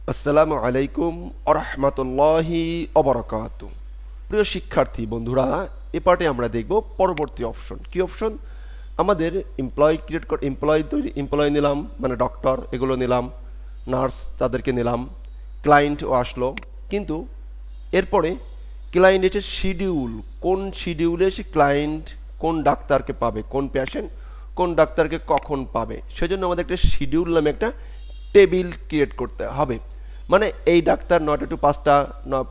আসসালামু আলাইকুম আরহামাতুল্লাহি অবরাকাতু। প্রিয় শিক্ষার্থী বন্ধুরা, এ পার্টে আমরা দেখব পরবর্তী অপশন। কি অপশন? আমাদের এমপ্লয় নিলাম, মানে ডক্টর এগুলো নিলাম, নার্স তাদেরকে নিলাম, ক্লায়েন্টও আসলো, কিন্তু এরপরে ক্লায়েন্ট এসে শিডিউল, কোন শিডিউলে সে ক্লায়েন্ট কোন ডাক্তারকে পাবে, কোন পেশেন্ট কোন ডাক্তারকে কখন পাবে, সেজন্য আমাদের একটা শিডিউল নামে একটা টেবিল ক্রিয়েট করতে হবে। মানে এই ডাক্তার 9টা টু 5টা,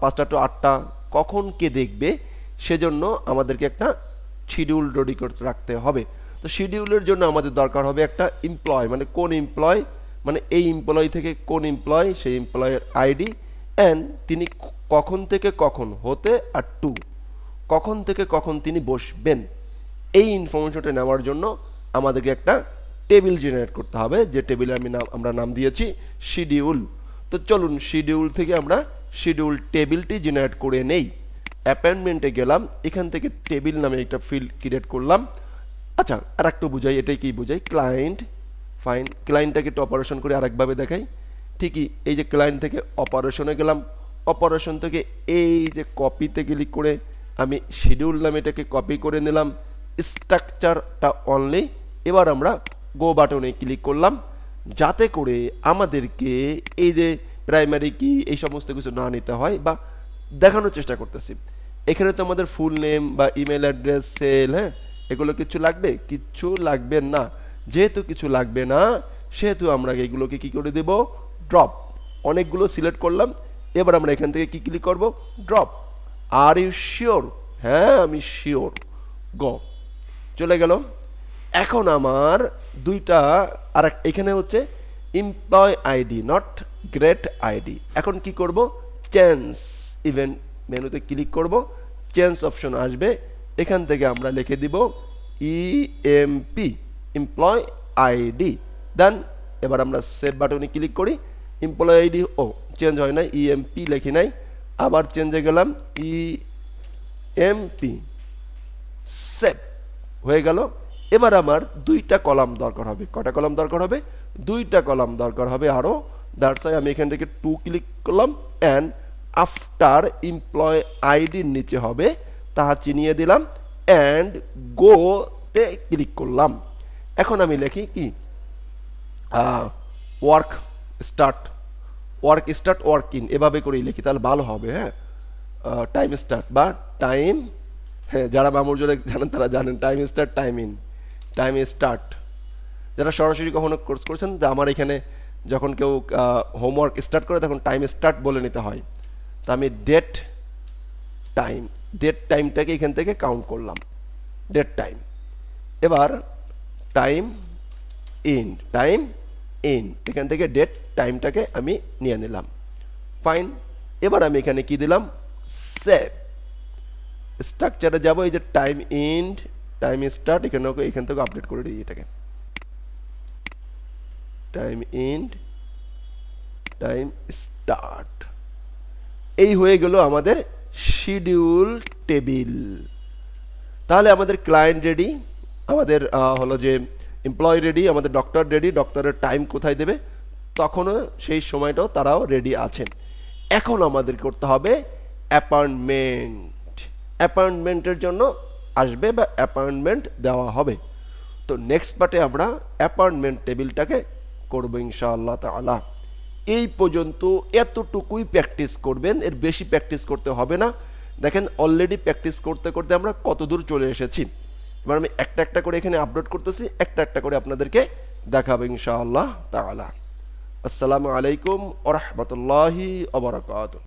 5টা টু 8টা কখন কে দেখবে, সেজন্য আমাদেরকে একটা শিডিউল রেডি করতে রাখতে হবে। তো শিডিউলের জন্য আমাদের দরকার হবে একটা এমপ্লয়, মানে কোন এমপ্লয়, মানে এই এমপ্লয় থেকে কোন এমপ্লয়, সেই এমপ্লয়ের আইডি, অ্যান্ড তিনি কখন থেকে কখন, হতে আর টু কখন থেকে কখন তিনি বসবেন, এই ইনফরমেশনটা নেওয়ার জন্য আমাদেরকে একটা টেবিল জেনারেট করতে হবে, যে টেবিলে আমরা নাম দিয়েছি শিডিউল। তো চলুন শিডিউল থেকে আমরা শিডিউল টেবিলটি জেনারেট করে নেই। অ্যাপয়েন্টমেন্টে গেলাম, এখান থেকে টেবিল নামে একটা ফিল্ড ক্রিয়েট করলাম। আচ্ছা, আর একটু বুঝাই, এটাই কি বুঝাই, ক্লায়েন্ট। ফাইন, ক্লায়েন্টটাকে একটু অপারেশন করে আরেকভাবে দেখাই। ঠিকই, এই যে ক্লায়েন্ট থেকে অপারেশনে গেলাম, অপারেশন থেকে এই যে কপিতে ক্লিক করে আমি শিডিউল নামে এটাকে কপি করে নিলাম, স্ট্রাকচারটা অনলি। এবার আমরা গো বাটনে ক্লিক করলাম, যাতে করে আমাদেরকে এই যে প্রাইমারি কি এই সমস্ত কিছু না নিতে হয়, বা দেখানোর চেষ্টা করতেছি। এখানে তো আমাদের ফুল নেম বা ইমেল অ্যাড্রেস, সেল, হ্যাঁ, এগুলো কিছু লাগবে? কিচ্ছু লাগবে না। যেহেতু কিছু লাগবে না, সেহেতু আমরা এগুলোকে কি করে দেব? ড্রপ। অনেকগুলো সিলেক্ট করলাম, এবার আমরা এখান থেকে কি ক্লিক করব? ড্রপ। Are you sure? হ্যাঁ, আমি শিওর। গো, চলে গেল। এখন আমার দুইটা, আর এখানে হচ্ছে employee ID, not great ID. এখন কি করব? চেঞ্জ ইভেন্ট মেনুতে ক্লিক করব, চেঞ্জ অপশন আসবে, এখান থেকে আমরা লিখে দিব ইএমপি, এমপ্লয় আইডি। দেন এবার আমরা সেভ বাটনে ক্লিক করি। এমপ্লয় আইডি ও চেঞ্জ হয় না, ইএমপি লিখি নাই, আবার চেঞ্জে গেলাম, ইএমপি, সেভ হয়ে গেল। এবার আমার দুইটা কলাম দরকার হবে। কটা কলাম দরকার হবে? দুইটা কলাম দরকার হবে আরও। দ্যাটস ওয়াই আমি এখান থেকে 2 ক্লিক করলাম, অ্যান্ড আফটার এমপ্লয় আইডির নিচে হবে তাহা চিনিয়ে দিলাম, অ্যান্ড গোতে ক্লিক করলাম। এখন আমি লিখি কি, ওয়ার্ক স্টার্ট, ওয়ার্ক ইন, এভাবে করেই লিখি, তাহলে ভালো হবে। হ্যাঁ, টাইম স্টার্ট বা টাইম, হ্যাঁ, যারা মামুর জোরে জানেন তারা জানেন, time start, time in, time start. যারা সরাসরি কখনো কোর্স করছেন, যে আমার এখানে যখন কেউ হোমওয়ার্ক স্টার্ট করে তখন টাইম স্টার্ট বলে নিতে হয়। তো আমি ডেট টাইমটাকে এখান থেকে কাউন্ট করলাম, ডেট টাইম। এবার টাইম ইন, এখান থেকে ডেট টাইমটাকে আমি নিয়ে নিলাম। ফাইন, এবার আমি এখানে কি দিলাম? সেভ। স্ট্রাকচারে যাব, এই যে টাইম ইন্ড, টাইম স্টার্ট, এখান থেকে আপডেট করে দিই এটাকে, টাইম ইন্ড, টাইম স্টার্ট। এই হয়ে গেল আমাদের শিডিউল টেবিল। তাহলে আমাদের ক্লায়েন্ট রেডি, আমাদের হলো যে এমপ্লয় রেডি, আমাদের ডক্টর রেডি, ডক্টরের টাইম কোথায় দেবে তখনও সেই সময়টাও তারাও রেডি আছেন। এখন আমাদের করতে হবে অ্যাপয়েন্টমেন্টের জন্য আসবে বা অ্যাপয়েন্টমেন্ট দেওয়া হবে। তো নেক্সট পার্টে আমরা অ্যাপয়েন্টমেন্ট টেবিলটাকে করবো ইনশাআল্লাহ তাআলা। এই পর্যন্ত এতটুকুই প্র্যাকটিস করবেন, এর বেশি প্র্যাকটিস করতে হবে না। দেখেন অলরেডি প্র্যাকটিস করতে করতে আমরা কত দূর চলে এসেছি। এবার আমি একটা একটা করে এখানে আপলোড করতেছি, একটা একটা করে আপনাদেরকে দেখাবো ইনশাআল্লাহ তাআলা। আসসালামু আলাইকুম ওয়া রাহমাতুল্লাহি ওয়া বারাকাতুহু।